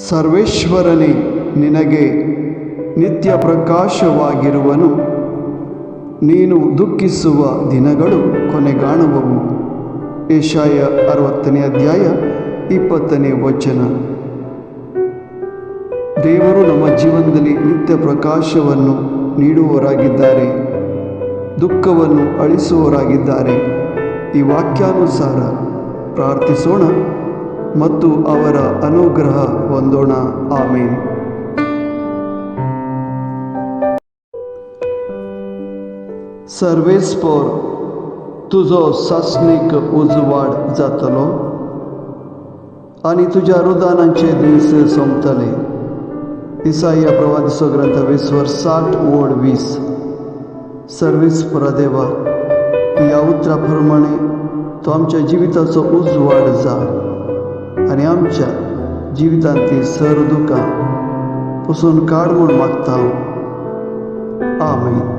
ಸರ್ವೇಶ್ವರನೇ, ನಿನಗೆ ನಿತ್ಯ ಪ್ರಕಾಶವಾಗಿರುವನು. ನೀನು ದುಃಖಿಸುವ ದಿನಗಳು ಕೊನೆಗಾಣುವವು. ಯೆಶಾಯ 60ನೇ ಅಧ್ಯಾಯ 20ನೇ ವಚನ. ದೇವರು ನಮ್ಮ ಜೀವನದಲ್ಲಿ ನಿತ್ಯ ಪ್ರಕಾಶವನ್ನು ನೀಡುವವರಾಗಿದ್ದಾರೆ, ದುಃಖವನ್ನು ಅಳಿಸುವವರಾಗಿದ್ದಾರೆ. ಈ ವಾಕ್ಯಾನುಸಾರ ಪ್ರಾರ್ಥಿಸೋಣ ಮತ್ತು ಅವರ ಅನುಗ್ರಹ ಹೊಂದೋಣ. ಆಮೇನ್. सर्वेस्पर तुझो सासणीक उजवाड जातलो आनी तुझ्या रुदानांचे दीस सोंपतले. इसाया प्रवादिचो ग्रंथ 20:60-20. सर्वेस्पर देवा, ह्या उतराप्रमाणे तो आमच्या जिविताचो उजवाड जा आनी आमच्या जिवितांतली सर दुखां पुसून काड म्हूण मागता हांव. आमेन.